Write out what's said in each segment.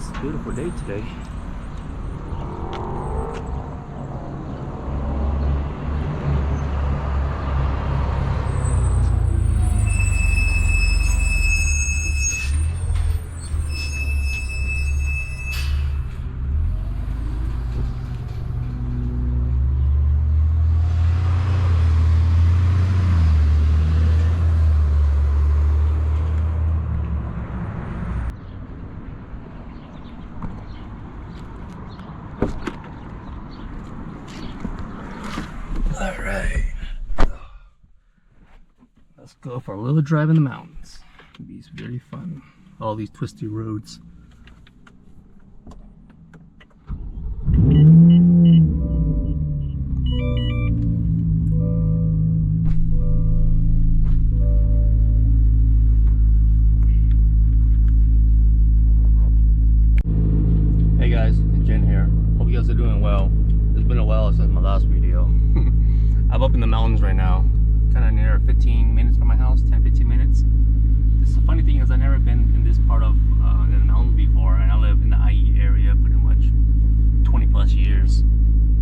nice, beautiful day today. Alright, let's go for a little drive in the mountains. It'll be very fun. All these twisty roads. Hey guys, JIN here. Hope you guys are doing well. It's been a while since my last video. I'm up in the mountains right now, kind of near 15 minutes from my house, 10-15 minutes. This the funny thing is I've never been in this part of the mountains before, and I live in the IE area pretty much 20 plus years.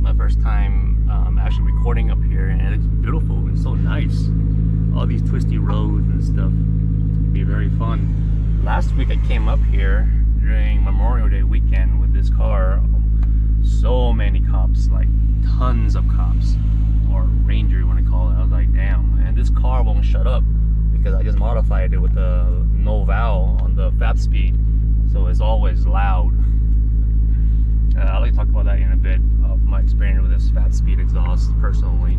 My first time actually recording up here, and it's beautiful. It's so nice. All these twisty roads and stuff. It'll be very fun. Last week I came up here during Memorial Day weekend with this car. So many cops, like tons of cops, or ranger you want to call it. I was like, damn, and this car won't shut up because I just modified it with the no valve on the FabSpeed, so it's always loud. I'll like to talk about that in a bit of my experience with this FabSpeed Exhaust personally.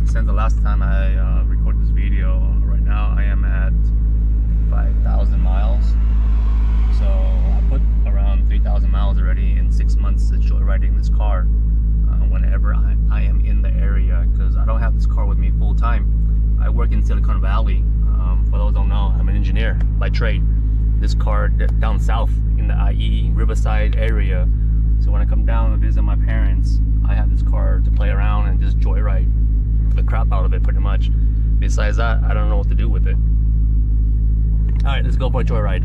Since the last time I recorded this video, right now I am at 5,000 miles. So I put around 3,000 miles already in 6 months of joyriding this car whenever I am in the area, because I don't have this car with me full time. I work in Silicon Valley. For those who don't know, I'm an engineer by trade. This car down south in the IE Riverside area. So when I come down to visit my parents, I have this car to play around and just joyride the crap out of it pretty much. Besides that, I don't know what to do with it. Alright, let's go for a joyride.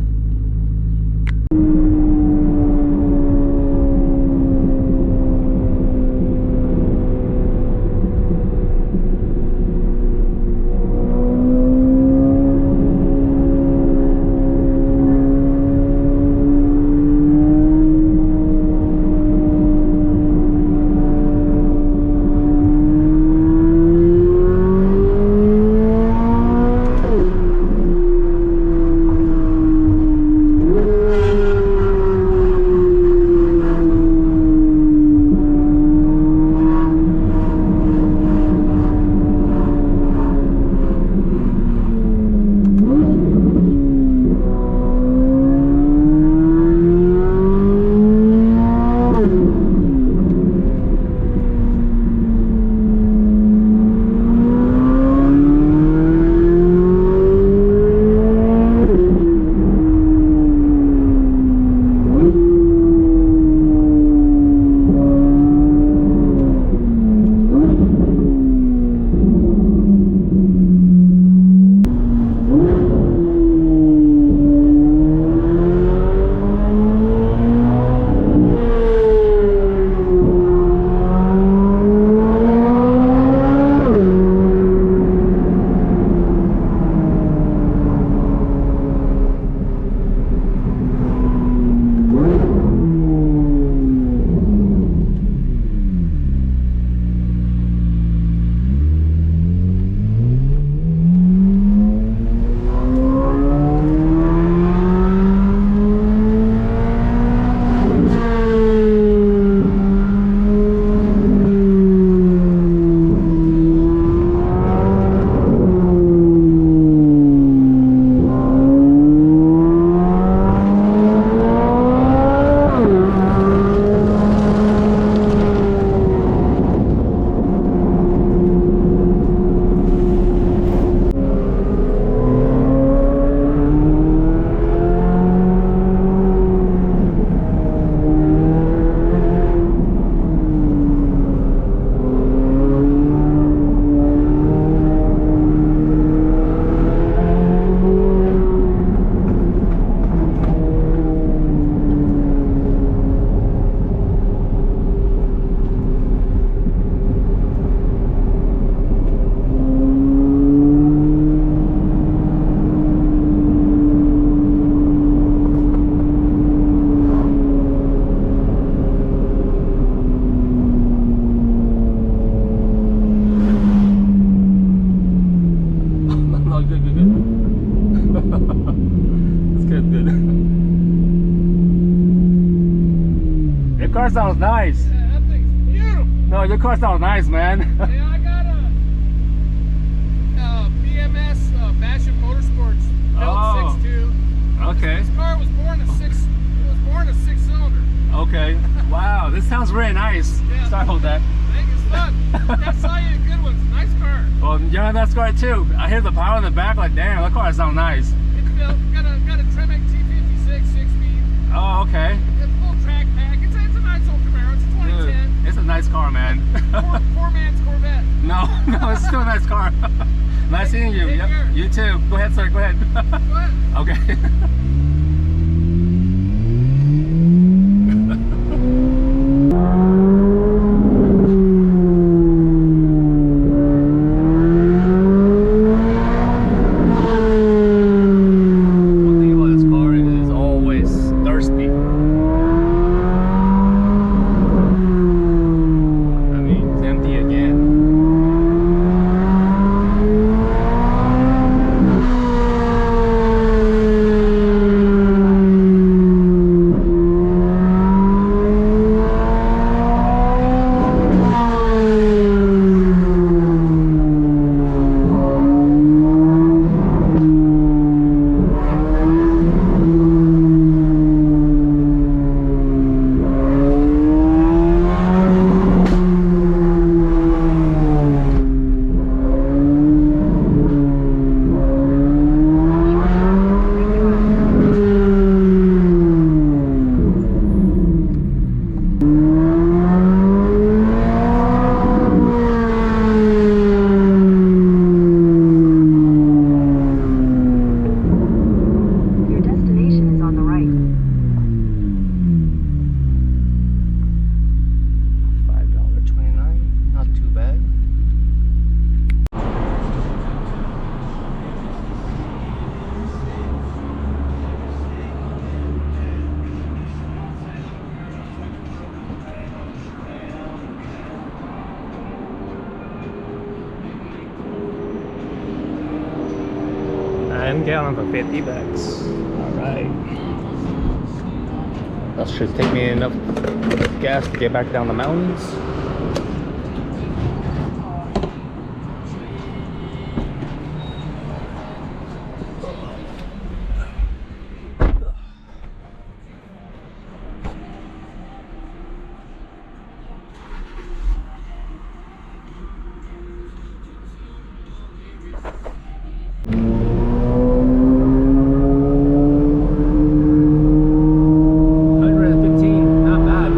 car sounds nice. Yeah, that thing's beautiful. No, your car sounds nice, man. Yeah, I got a BMS Bastion Motorsports Oh. 6.2. Okay. This car was born a six-cylinder. Okay. Wow, this sounds really nice. Yeah. Sorry about that. I think it's fun. That saw you a good one. It's a nice car. Well, you have that car too. I hear the power in the back, like damn, that car sounds nice. It's built, got a Tremec T56 6-speed. Oh, okay. It's full track pack. It's a nice old Camaro. It's a 2010. Dude, it's a nice car, man. Poor man's Corvette. No, it's still a nice car. Nice seeing you. Take Yep. care. You too. Go ahead, sir. Go ahead. Go ahead. Okay. One thing about this car is it's always thirsty. I mean, it's empty again. Your destination is on the right. $5.29, not too bad. $9 for $50. Alright. That should take me enough gas to get back down the mountains. $115, not bad.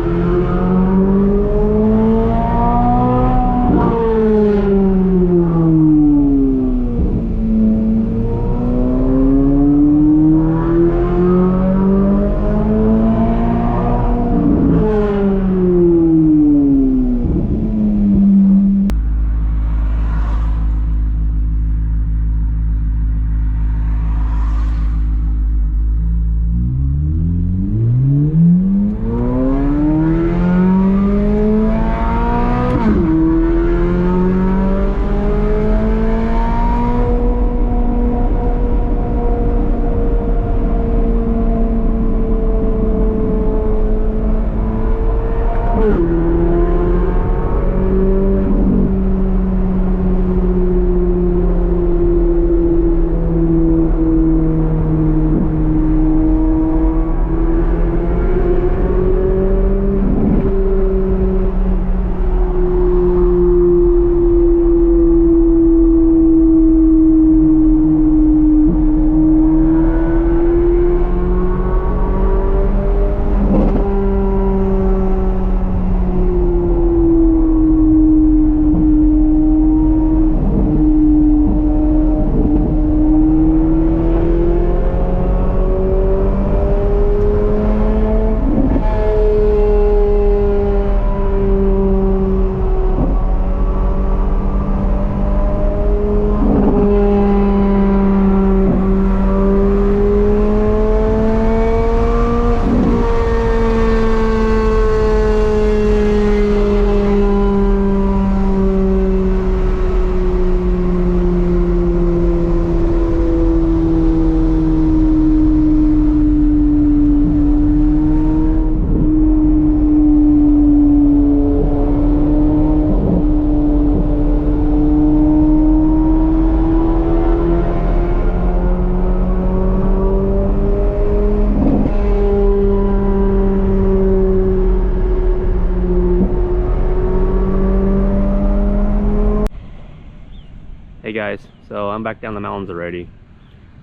So I'm back down the mountains already.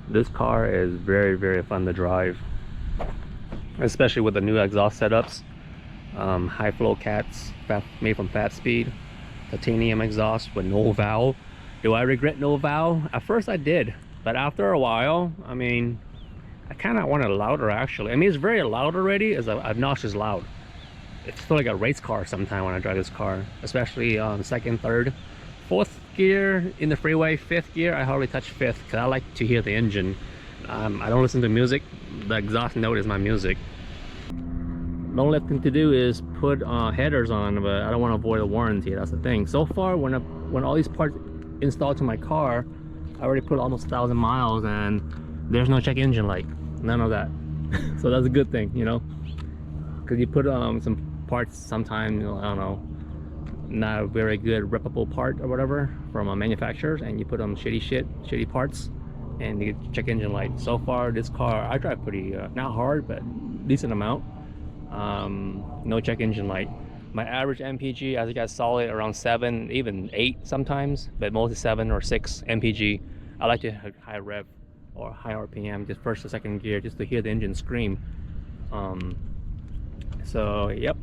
This car is very, very fun to drive, especially with the new exhaust setups. High flow cats made from FabSpeed, titanium exhaust with no valve. Do I regret no valve? At first I did, but after a while, I mean, I kind of wanted louder actually. I mean, it's very loud already. It's obnoxious loud. It's still like a race car sometimes when I drive this car, especially on second, third, fourth gear in the freeway. Fifth gear, I hardly touch fifth because I like to hear the engine. I don't listen to music. The exhaust note is my music. The only thing to do is put headers on, but I don't want to avoid a warranty. That's the thing. So far, when all these parts installed to my car, I already put almost 1,000 miles and there's no check engine light. None of that. So that's a good thing, you know, because you put some parts sometimes, you know, I don't know, not a very good reputable part or whatever from manufacturers, and you put shitty parts, and you get check engine light. So far, this car I drive pretty not hard, but decent amount. No check engine light. My average MPG, as you guys saw it, around 7, even 8 sometimes, but mostly 7 or 6 MPG. I like to have high rev or high RPM, just first or second gear, just to hear the engine scream. So yep,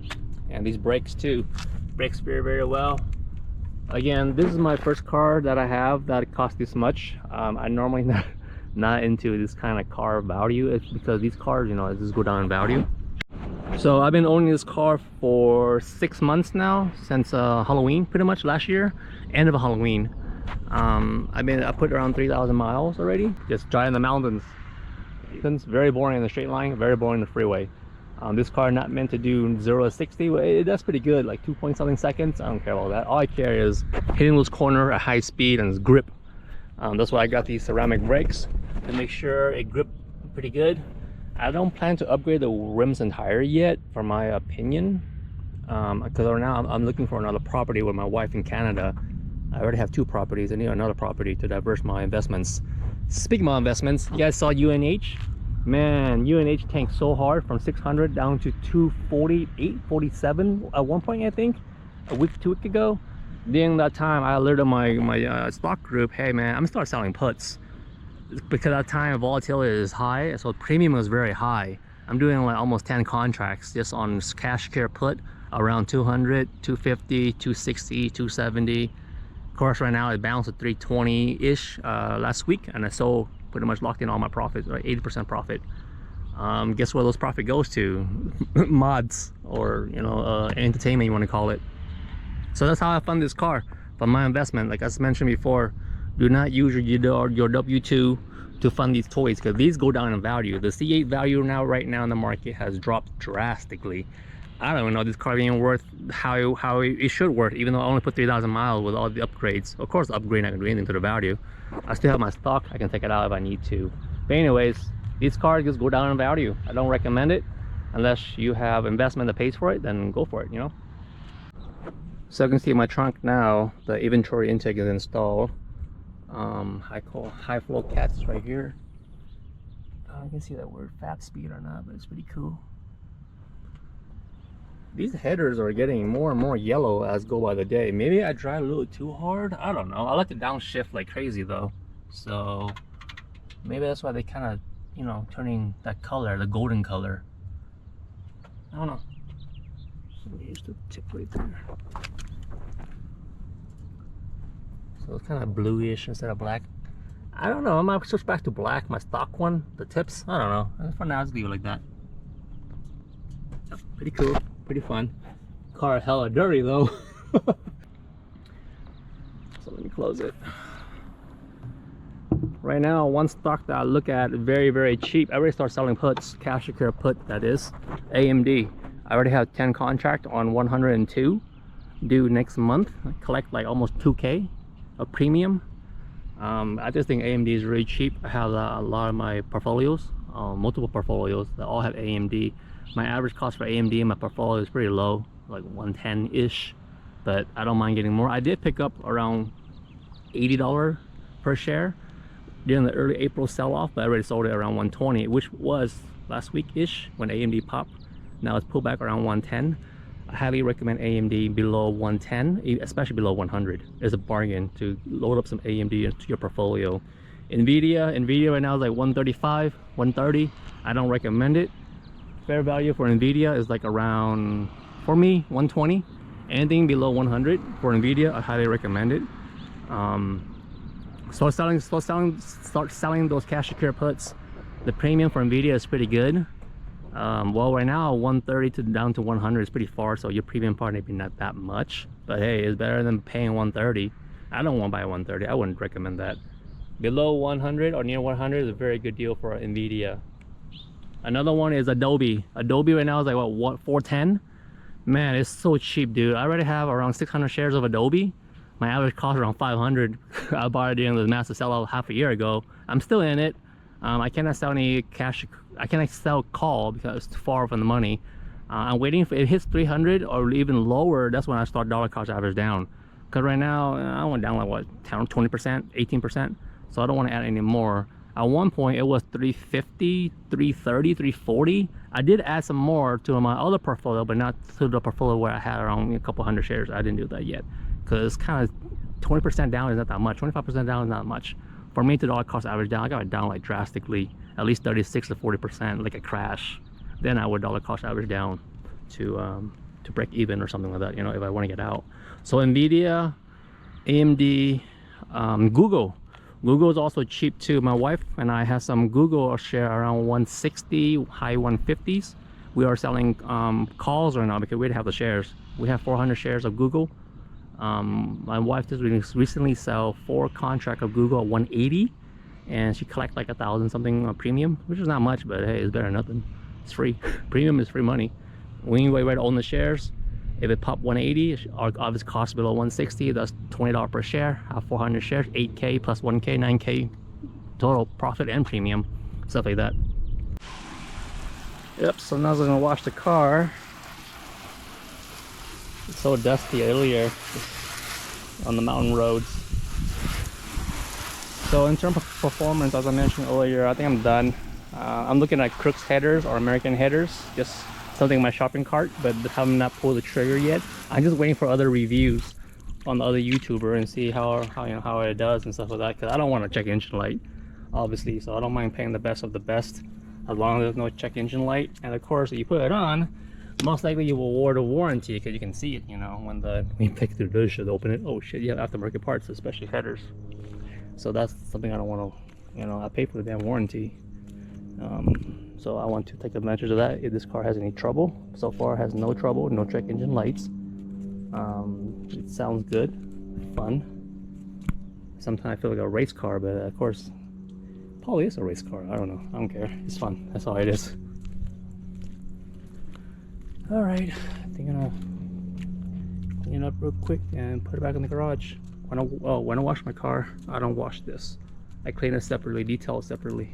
and these brakes too, brakes very, very well. Again, this is my first car that I have that costs this much. I normally not into this kind of car value. It's because these cars, you know, just go down in value. So I've been owning this car for 6 months now, since Halloween, pretty much last year, end of Halloween. I put around 3,000 miles already, just driving the mountains. It's very boring in the straight line, very boring in the freeway. This car not meant to do 0 to 60. It does pretty good, like 2 point something seconds. I don't care about that. All I care is hitting those corners at high speed and its grip. That's why I got these ceramic brakes to make sure it grip pretty good. I don't plan to upgrade the rims and tire yet, for my opinion, because right now I'm looking for another property with my wife in Canada. I already have 2 properties. I need another property to diverse my investments. Speaking of investments, you guys saw UNH? Man, UNH tanked so hard from 600 down to 248, 47 at one point, I think, a week, 2 weeks ago. During that time, I alerted my stock group, hey man, I'm gonna start selling puts. Because at that time volatility is high, so premium was very high. I'm doing like almost 10 contracts just on cash care put around 200, 250, 260, 270. Of course, right now it bounced at 320-ish last week, and I sold, pretty much locked in all my profits, right? 80% profit. Guess where those profit goes to? Mods, or you know, entertainment, you want to call it. So that's how I fund this car. But my investment, like I mentioned before, do not use your W2 to fund these toys, because these go down in value. The C8 value right now in the market has dropped drastically. I don't even know this car being worth how it should worth, even though I only put 3,000 miles with all the upgrades. Of course, the upgrade not gonna do anything to the value. I still have my stock. I can take it out if I need to. But anyways, these cars just go down in value. I don't recommend it unless you have investment that pays for it. Then go for it, you know. So you can see in my trunk now, the inventory intake is installed. High flow cats right here. I can see that word FabSpeed or not, but it's pretty cool. These headers are getting more and more yellow as go by the day. Maybe I drive a little too hard. I don't know. I like to downshift like crazy though, so maybe that's why they kind of, you know, turning that color, the golden color. I don't know. So here's the tip right there. So it's kind of bluish instead of black. I don't know. I might switch back to black, my stock one, the tips. I don't know. For now, just leave it like that. Yep, pretty cool, pretty fun. Car hella dirty though. So let me close it. Right now, one stock that I look at very, very cheap. I already started selling puts, cash secure put, that is AMD. I already have 10 contract on 102 due next month. I collect like almost 2K of premium. I just think AMD is really cheap. I have a lot of my portfolios, multiple portfolios that all have AMD. My average cost for AMD in my portfolio is pretty low, like 110-ish, but I don't mind getting more. I did pick up around $80 per share during the early April sell-off, but I already sold it around 120, which was last week-ish when AMD popped. Now it's pulled back around 110. I highly recommend AMD below 110, especially below 100. It's a bargain to load up some AMD into your portfolio. Nvidia right now is like 135, 130. I don't recommend it. Fair value for Nvidia is like around, for me, 120. Anything below 100 for Nvidia, I highly recommend it. Start selling those cash secure puts. The premium for Nvidia is pretty good. Well, right now 130 to down to 100 is pretty far, so your premium part maybe not that much, but hey, it's better than paying 130. I don't want to buy 130. I wouldn't recommend that. Below 100 or near 100 is a very good deal for Nvidia. Another one is Adobe. Adobe right now is like what 410. Man, it's so cheap, dude. I already have around 600 shares of Adobe. My average cost around 500. I bought it during the massive sellout half a year ago. I'm still in it. I cannot sell any cash. I cannot sell call because it's too far from the money. I'm waiting for it hits 300 or even lower. That's when I start dollar cost average down. Because right now I went down like what 10, 20%, 18%. So I don't want to add any more. At one point it was 350, 330, 340. I did add some more to my other portfolio, but not to the portfolio where I had around a couple hundred shares. I didn't do that yet because kind of 20% down is not that much. 25% down is not much. For me to dollar cost average down, I got it down like drastically, at least 36 to 40%, like a crash. Then I would dollar cost average down to break even or something like that, you know, if I want to get out. So Nvidia, AMD, Google is also cheap too. My wife and I have some Google share around 160, high 150s. We are selling calls right now because we have the shares. We have 400 shares of Google. My wife just recently sell 4 contract of Google at 180, and she collect like 1,000 something premium, which is not much, but hey, it's better than nothing. It's free. Premium is free money. When you wait to own the shares, if it pop 180, our obvious cost below 160, that's $20 per share. I have 400 shares, 8K plus 1K, 9K total profit and premium, stuff like that. Yep, so now I'm gonna wash the car. It's so dusty earlier on the mountain roads. So in terms of performance, as I mentioned earlier, I think I'm done. I'm looking at Crooks headers or American headers, just something in my shopping cart, but have not pulled the trigger yet. I'm just waiting for other reviews on the other YouTuber and see how you know how it does and stuff like that. Because I don't want to check engine light, obviously, so I don't mind paying the best of the best as long as there's no check engine light. And of course, if you put it on, most likely you will award a warranty because you can see it, you know, when you pick through the should open it. Oh shit, you have aftermarket parts, especially headers. So that's something I don't want to, you know, I pay for the damn warranty. So I want to take advantage of that if this car has any trouble. So far it has no trouble, no check engine lights. It sounds good, fun. Sometimes I feel like a race car, but of course probably is a race car. I don't know, I don't care, it's fun, that's all it is. All right, I think I'm gonna clean it up real quick and put it back in the garage. When I wash my car, I don't wash this. I clean it separately, detail it separately.